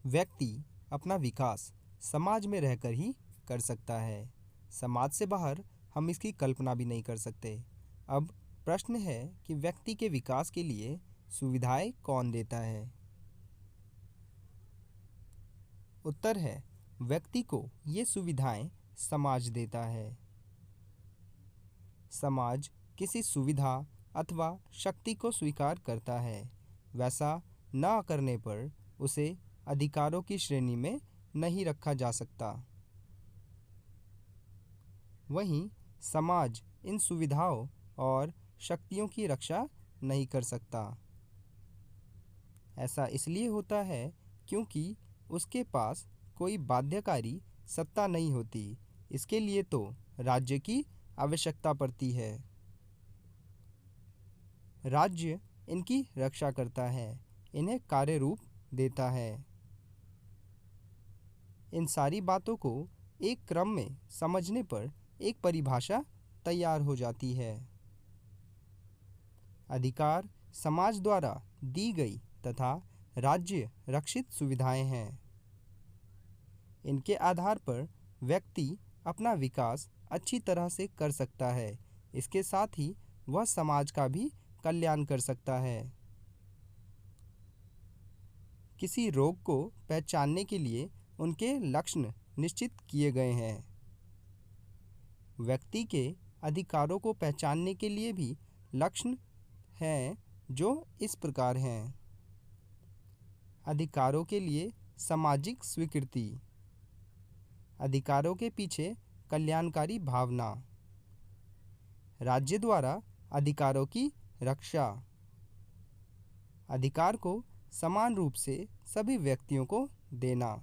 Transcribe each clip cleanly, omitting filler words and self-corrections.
व्यक्ति अपना विकास समाज में रहकर ही कर सकता है। समाज से बाहर हम इसकी कल्पना भी नहीं कर सकते। अब प्रश्न है कि व्यक्ति के विकास के लिए सुविधाएं कौन देता है? उत्तर है व्यक्ति को ये सुविधाएं समाज देता है। समाज किसी सुविधा अथवा शक्ति को स्वीकार करता है। वैसा न करने पर उसे अधिकारों की श्रेणी में नहीं रखा जा सकता। वहीं समाज इन सुविधाओं और शक्तियों की रक्षा नहीं कर सकता। ऐसा इसलिए होता है क्योंकि उसके पास कोई बाध्यकारी सत्ता नहीं होती। इसके लिए तो राज्य की आवश्यकता पड़ती है। राज्य इनकी रक्षा करता है, इन्हें कार्य रूप देता है। इन सारी बातों को एक क्रम में समझने पर एक परिभाषा तैयार हो जाती है। अधिकार समाज द्वारा दी गई तथा राज्य रक्षित सुविधाएं हैं। इनके आधार पर व्यक्ति अपना विकास अच्छी तरह से कर सकता है। इसके साथ ही वह समाज का भी कल्याण कर सकता है। किसी रोग को पहचानने के लिए उनके लक्षण निश्चित किए गए हैं। व्यक्ति के अधिकारों को पहचानने के लिए भी लक्षण हैं जो इस प्रकार हैं। अधिकारों के लिए सामाजिक स्वीकृति, अधिकारों के पीछे कल्याणकारी भावना, राज्य द्वारा अधिकारों की रक्षा, अधिकार को समान रूप से सभी व्यक्तियों को देना।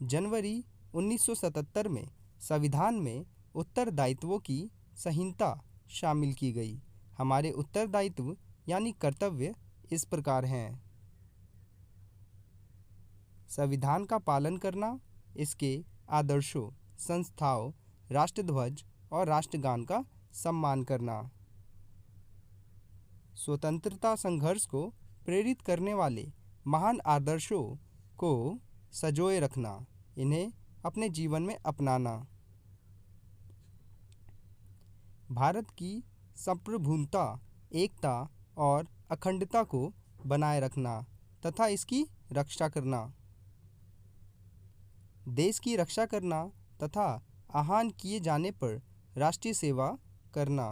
जनवरी 1977 में संविधान में उत्तरदायित्वों की संहिता शामिल की गई। हमारे उत्तरदायित्व यानी कर्तव्य इस प्रकार हैं। संविधान का पालन करना, इसके आदर्शों, संस्थाओं, राष्ट्रध्वज और राष्ट्रगान का सम्मान करना, स्वतंत्रता संघर्ष को प्रेरित करने वाले महान आदर्शों को संजोए रखना, इन्हें अपने जीवन में अपनाना, भारत की संप्रभुता, एकता और अखंडता को बनाए रखना तथा इसकी रक्षा करना, देश की रक्षा करना तथा आह्वान किए जाने पर राष्ट्रीय सेवा करना,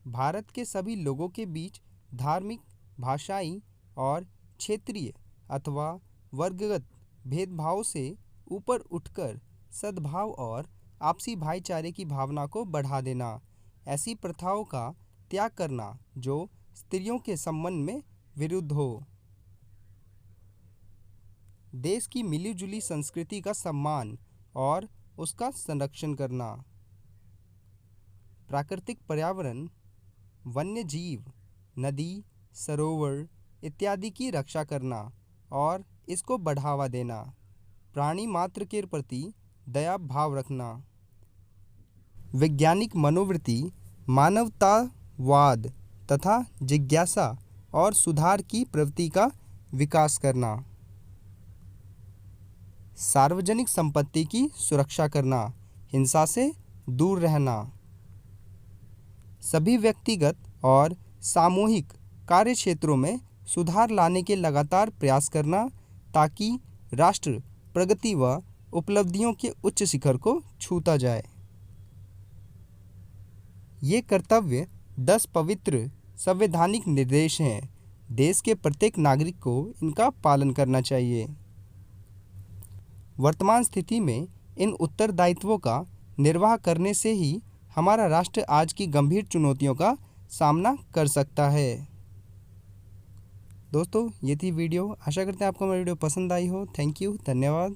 भारत के सभी लोगों के बीच धार्मिक, भाषाई और क्षेत्रीय अथवा वर्गगत भेदभाव से ऊपर उठकर सद्भाव और आपसी भाईचारे की भावना को बढ़ा देना, ऐसी प्रथाओं का त्याग करना जो स्त्रियों के संबंध में विरुद्ध हो, देश की मिलीजुली संस्कृति का सम्मान और उसका संरक्षण करना, प्राकृतिक पर्यावरण, वन्य जीव, नदी, सरोवर इत्यादि की रक्षा करना और इसको बढ़ावा देना, प्राणी मात्र के प्रति दया भाव रखना, वैज्ञानिक मनोवृत्ति, मानवतावाद तथा जिज्ञासा और सुधार की प्रवृत्ति का विकास करना, सार्वजनिक संपत्ति की सुरक्षा करना, हिंसा से दूर रहना, सभी व्यक्तिगत और सामूहिक कार्य क्षेत्रों में सुधार लाने के लगातार प्रयास करना ताकि राष्ट्र प्रगति व उपलब्धियों के उच्च शिखर को छूता जाए। ये कर्तव्य 10 पवित्र संवैधानिक निर्देश हैं। देश के प्रत्येक नागरिक को इनका पालन करना चाहिए। वर्तमान स्थिति में इन उत्तरदायित्वों का निर्वाह करने से ही हमारा राष्ट्र आज की गंभीर चुनौतियों का सामना कर सकता है। दोस्तों, ये थी वीडियो। आशा करते हैं आपको मेरी वीडियो पसंद आई हो। थैंक यू, धन्यवाद।